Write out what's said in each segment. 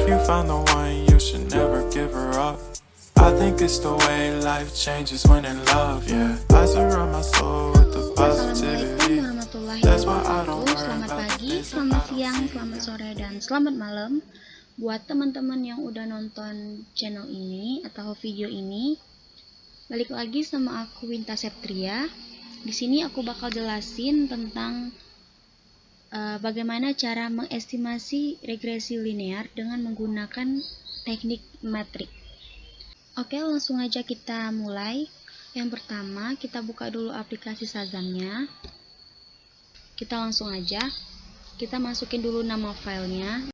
If you find the one, you should never give her up. I think it's the way life changes when in love, yeah. I surround my soul with the positivity. That's why I don't worry Selamat about the pagi, things that selamat I don't siang, see. selamat sore, dan selamat malam buat teman-teman yang udah nonton channel ini atau video ini. Balik lagi sama aku Winta Septria. Di sini aku bakal jelasin tentang bagaimana cara mengestimasi regresi linear dengan menggunakan teknik metrik. Oke, langsung aja kita mulai. Yang pertama, kita buka dulu aplikasi Shazamnya. Kita langsung aja, kita masukin dulu nama filenya.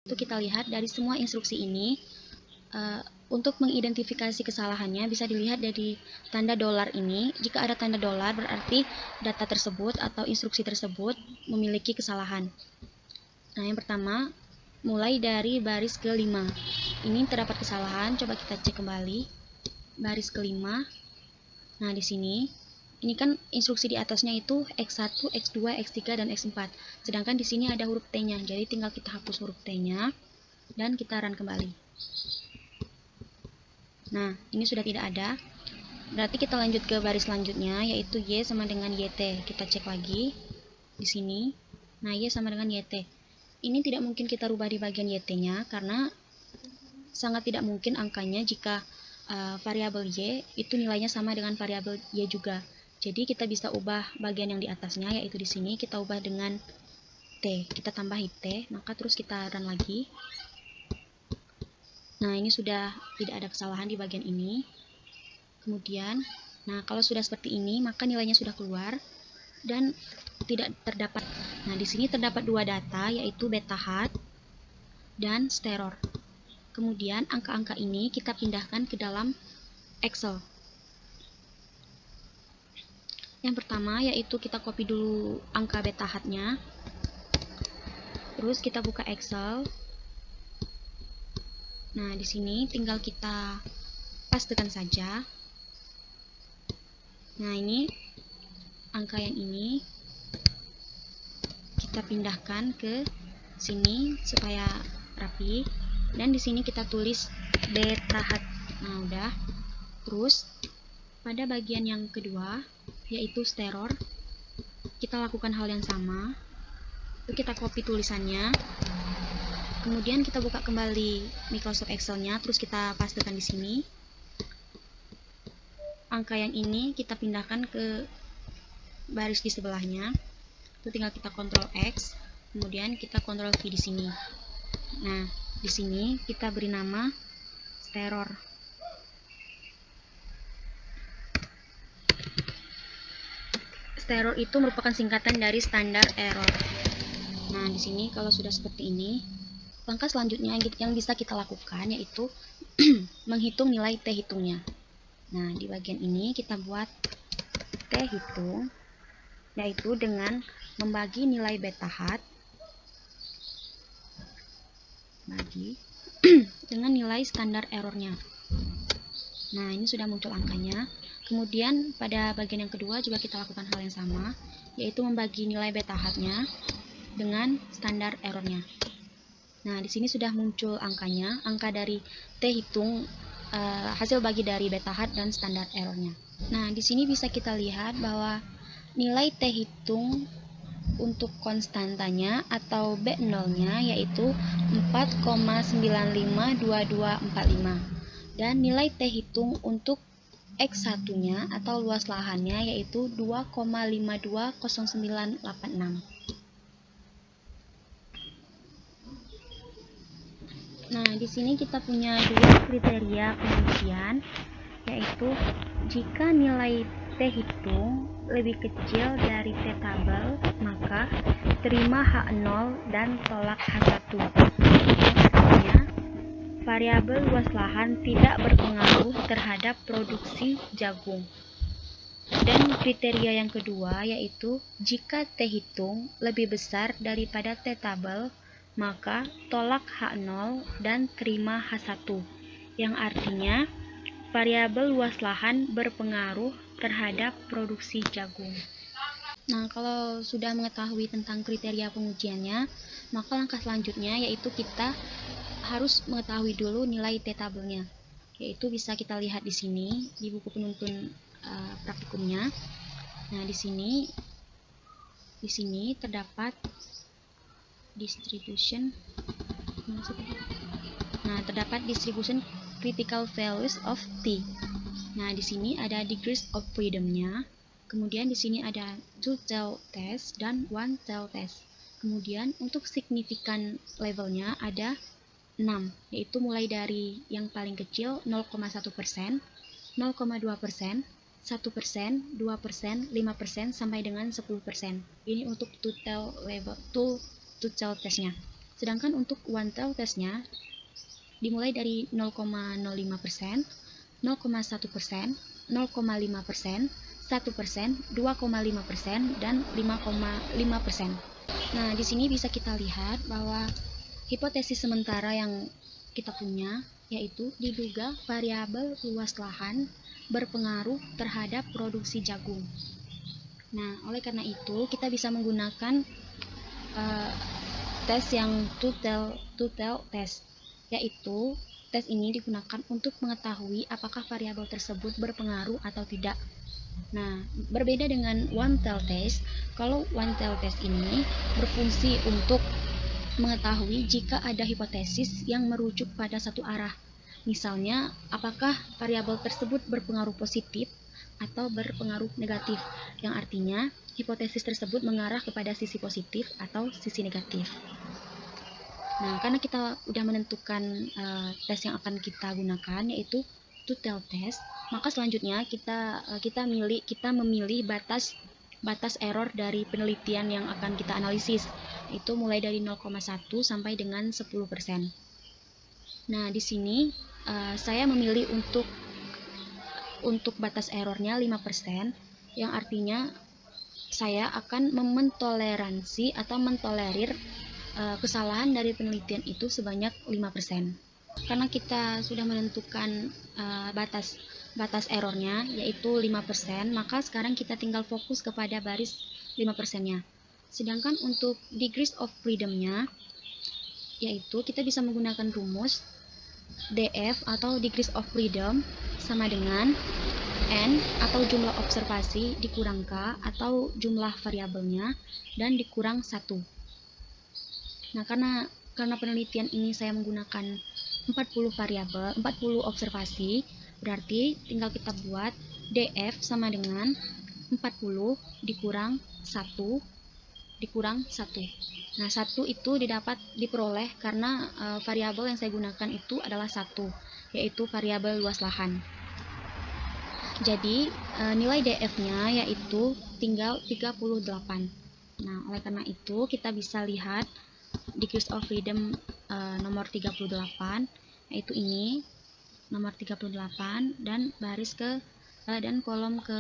Itu kita lihat dari semua instruksi ini, untuk mengidentifikasi kesalahannya bisa dilihat dari tanda dolar ini. Jika ada tanda dolar berarti data tersebut atau instruksi tersebut memiliki kesalahan. Nah, yang pertama mulai dari baris ke-5. Ini terdapat kesalahan, coba kita cek kembali. Baris ke-5. Nah, di sini ini kan instruksi di atasnya itu X1, X2, X3 dan X4. Sedangkan di sini ada huruf T-nya. Jadi tinggal kita hapus huruf T-nya dan kita run kembali. Nah, ini sudah tidak ada. Berarti kita lanjut ke baris selanjutnya, yaitu Y sama dengan YT. Kita cek lagi di sini. Nah, Y sama dengan YT. Ini tidak mungkin kita rubah di bagian YT-nya karena sangat tidak mungkin angkanya jika variabel Y itu nilainya sama dengan variabel Y juga. Jadi kita bisa ubah bagian yang di atasnya, yaitu di sini kita ubah dengan T. Kita tambahi T, maka terus kita run lagi. Nah, ini sudah tidak ada kesalahan di bagian ini. Kemudian, nah kalau sudah seperti ini, maka nilainya sudah keluar dan tidak terdapat. Nah, di sini terdapat dua data, yaitu beta hat dan steror. Kemudian, angka-angka ini kita pindahkan ke dalam Excel. Yang pertama, yaitu kita copy dulu angka beta hat-nya. Terus kita buka Excel. Nah, di sini tinggal kita pastekan saja. Nah, ini angka yang ini kita pindahkan ke sini supaya rapi. Dan di sini kita tulis beta hat. Nah, udah. Terus pada bagian yang kedua, yaitu steror, kita lakukan hal yang sama. Itu kita copy tulisannya. Kemudian kita buka kembali Microsoft Excel-nya, terus kita pastekan di sini. Angka yang ini kita pindahkan ke baris di sebelahnya. Itu tinggal kita Ctrl X, kemudian kita Ctrl V di sini. Nah, di sini kita beri nama steror. Steror itu merupakan singkatan dari standar error. Nah, di sini kalau sudah seperti ini, langkah selanjutnya yang bisa kita lakukan yaitu menghitung nilai T hitungnya. Nah, di bagian ini kita buat T hitung, yaitu dengan membagi nilai beta hat bagi dengan nilai standar errornya. Nah, ini sudah muncul angkanya. Kemudian pada bagian yang kedua juga kita lakukan hal yang sama, yaitu membagi nilai beta hat-nya dengan standar errornya. Nah, di sini sudah muncul angkanya, angka dari T hitung, hasil bagi dari beta hat dan standar errornya. Nah, di sini bisa kita lihat bahwa nilai T hitung untuk konstantanya atau B0-nya yaitu 4,952245 dan nilai T hitung untuk X1-nya atau luas lahannya yaitu 2,520986. Nah, di sini kita punya dua kriteria pengujian, yaitu jika nilai T hitung lebih kecil dari T tabel, maka terima H0 dan tolak H1. Artinya, variabel luas lahan tidak berpengaruh terhadap produksi jagung. Dan kriteria yang kedua yaitu jika T hitung lebih besar daripada T tabel, maka tolak H0 dan terima H1, yang artinya variabel luas lahan berpengaruh terhadap produksi jagung. Nah, kalau sudah mengetahui tentang kriteria pengujiannya, maka langkah selanjutnya yaitu kita harus mengetahui dulu nilai T tabelnya. Yaitu bisa kita lihat di sini di buku penuntun praktikumnya. Nah, di sini terdapat distribution. Nah, terdapat distribution critical values of T. Nah, di sini ada degrees of freedom-nya. Kemudian di sini ada two-tailed test dan one-tailed test. Kemudian untuk signifikan levelnya ada 6, yaitu mulai dari yang paling kecil 0,1%, 0,2%, 1%, 2%, 5%, sampai dengan 10%. Ini untuk two-tailed level, two-tailed testnya. Sedangkan untuk one-tailed testnya dimulai dari 0,05%, 0,1%, 0,5%, 1%, 2,5%, dan 5,5%. Nah, di sini bisa kita lihat bahwa hipotesis sementara yang kita punya yaitu diduga variabel luas lahan berpengaruh terhadap produksi jagung. Nah, oleh karena itu kita bisa menggunakan tes yang two-tailed test, yaitu tes ini digunakan untuk mengetahui apakah variabel tersebut berpengaruh atau tidak. Nah, berbeda dengan one-tailed test, kalau one-tailed test ini berfungsi untuk mengetahui jika ada hipotesis yang merujuk pada satu arah. Misalnya, apakah variabel tersebut berpengaruh positif atau berpengaruh negatif, yang artinya hipotesis tersebut mengarah kepada sisi positif atau sisi negatif. Nah, karena kita sudah menentukan tes yang akan kita gunakan yaitu two-tailed test, maka selanjutnya kita memilih batas error dari penelitian yang akan kita analisis, itu mulai dari 0,1 sampai dengan 10%. Nah, di sini saya memilih untuk batas errornya 5%, yang artinya saya akan mentoleransi atau mentolerir kesalahan dari penelitian itu sebanyak 5%. Karena kita sudah menentukan batas errornya yaitu 5%, maka sekarang kita tinggal fokus kepada baris 5%-nya. Sedangkan untuk degrees of freedom-nya yaitu kita bisa menggunakan rumus DF atau degrees of freedom sama dengan N atau jumlah observasi dikurang K atau jumlah variabelnya dan dikurang 1. Nah, karena penelitian ini saya menggunakan 40 variabel, 40 observasi, berarti tinggal kita buat DF sama dengan 40 dikurang 1 dikurang 1. Nah, 1 itu diperoleh karena variabel yang saya gunakan itu adalah 1, yaitu variabel luas lahan. Jadi, nilai DF-nya yaitu tinggal 38. Nah, oleh karena itu kita bisa lihat degrees of freedom nomor 38, yaitu ini nomor 38, dan dan kolom ke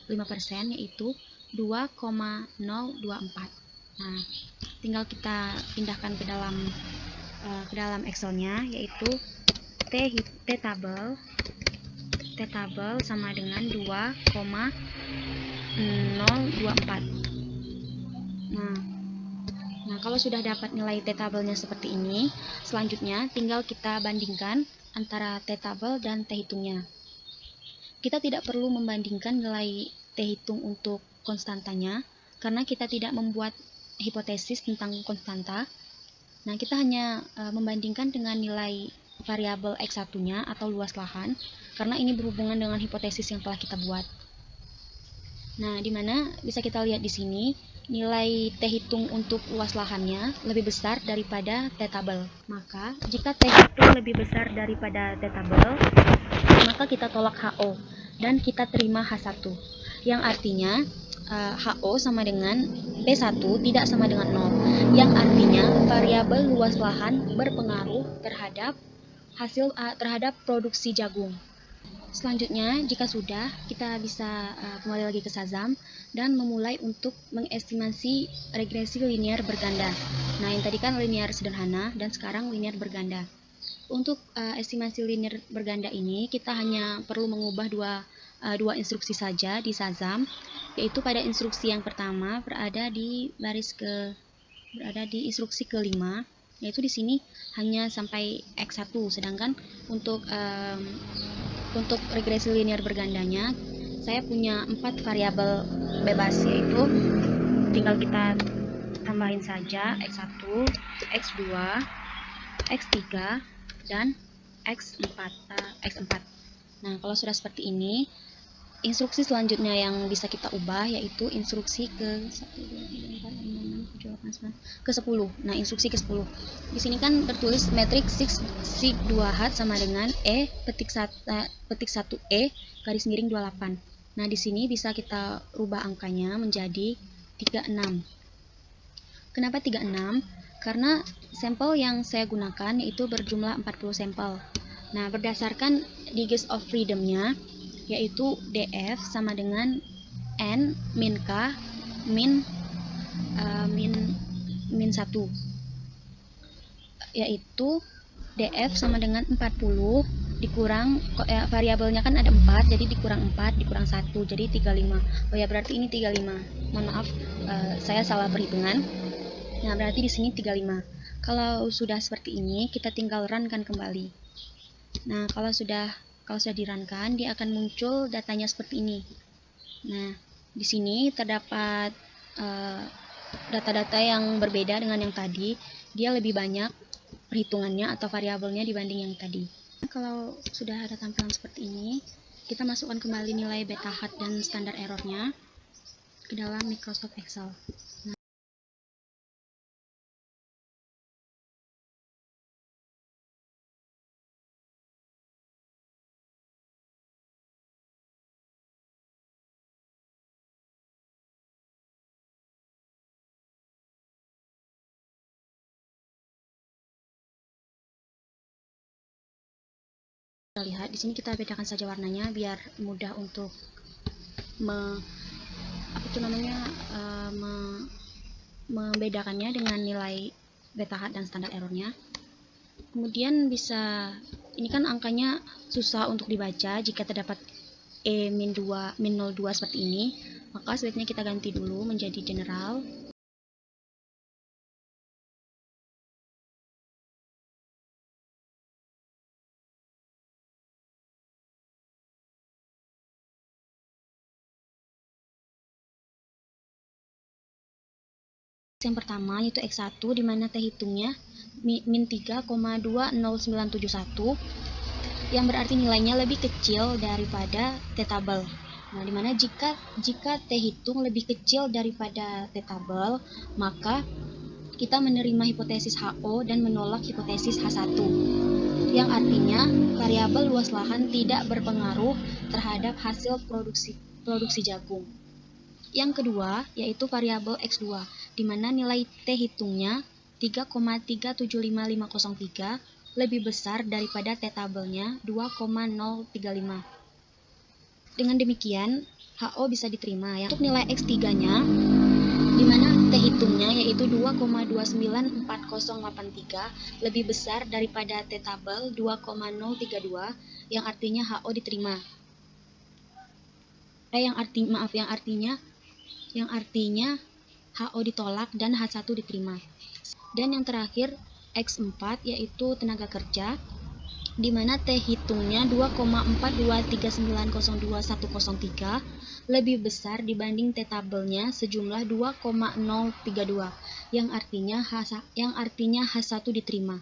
5% yaitu 2,024. Nah, tinggal kita pindahkan ke dalam Excel-nya, yaitu T tabel sama dengan 2,024. Nah, kalau sudah dapat nilai T tabelnya seperti ini, selanjutnya tinggal kita bandingkan antara T tabel dan T hitungnya. Kita tidak perlu membandingkan nilai T hitung untuk konstantanya, karena kita tidak membuat hipotesis tentang konstanta. Nah, kita hanya membandingkan dengan nilai variabel X1-nya atau luas lahan, karena ini berhubungan dengan hipotesis yang telah kita buat. Nah, di mana bisa kita lihat di sini, nilai T hitung untuk luas lahannya lebih besar daripada T tabel. Maka jika T hitung lebih besar daripada T tabel, maka kita tolak HO dan kita terima H1, yang artinya HO sama dengan P1 tidak sama dengan 0, yang artinya variabel luas lahan berpengaruh terhadap terhadap produksi jagung. Selanjutnya, jika sudah, kita bisa kembali lagi ke Shazam dan memulai untuk mengestimasi regresi linear berganda. Nah, yang tadi kan linear sederhana dan sekarang linear berganda. Untuk estimasi linear berganda ini, kita hanya perlu mengubah dua instruksi saja di Shazam, yaitu pada instruksi yang pertama berada di instruksi kelima, yaitu di sini hanya sampai X1, sedangkan untuk regresi linear bergandanya saya punya 4 variabel bebas, yaitu tinggal kita tambahin saja X1, X2, X3, dan X4. Nah, kalau sudah seperti ini, instruksi selanjutnya yang bisa kita ubah yaitu instruksi ke 10. Nah, instruksi ke 10. Di sini kan tertulis matriks sig 2H sama dengan E petik 1E garis miring 28. Nah, di sini bisa kita rubah angkanya menjadi 36. Kenapa 36? Karena sampel yang saya gunakan yaitu berjumlah 40 sampel. Nah, berdasarkan degrees of freedom-nya, yaitu DF sama dengan N min K min 1, yaitu DF sama dengan 40 dikurang, variabelnya kan ada 4, jadi dikurang 4 dikurang 1, jadi 35. Oh ya, berarti ini 35. Mohon maaf, saya salah perhitungan. Nah, berarti di sini 35. Kalau sudah seperti ini, kita tinggal run-kan kembali. Nah, kalau sudah di-run-kan, dia akan muncul datanya seperti ini. Nah, di sini terdapat data-data yang berbeda dengan yang tadi. Dia lebih banyak perhitungannya atau variabelnya dibanding yang tadi. Kalau sudah ada tampilan seperti ini, kita masukkan kembali nilai beta hat dan standar errornya ke dalam Microsoft Excel. Kita lihat di sini, kita bedakan saja warnanya biar mudah untuk membedakannya dengan nilai beta hat dan standar errornya. Kemudian ini kan angkanya susah untuk dibaca jika terdapat E-2 seperti ini, maka sebaiknya kita ganti dulu menjadi general. Yang pertama yaitu X1, di mana T hitungnya min 3,20971, yang berarti nilainya lebih kecil daripada T tabel. Nah, dimana jika T hitung lebih kecil daripada T tabel, maka kita menerima hipotesis HO dan menolak hipotesis H1, yang artinya variabel luas lahan tidak berpengaruh terhadap hasil produksi jagung. Yang kedua yaitu variabel X2, di mana nilai T hitungnya 3,375503 lebih besar daripada T tabelnya 2,035. Dengan demikian, HO bisa diterima. Untuk nilai X3-nya, di mana T hitungnya yaitu 2,294083 lebih besar daripada T tabel 2,032, yang artinya HO diterima. Yang artinya HO ditolak dan H1 diterima. Dan yang terakhir X4 yaitu tenaga kerja, di mana T hitungnya 2,423902,103 lebih besar dibanding T tabelnya sejumlah 2,032, yang artinya H1 diterima.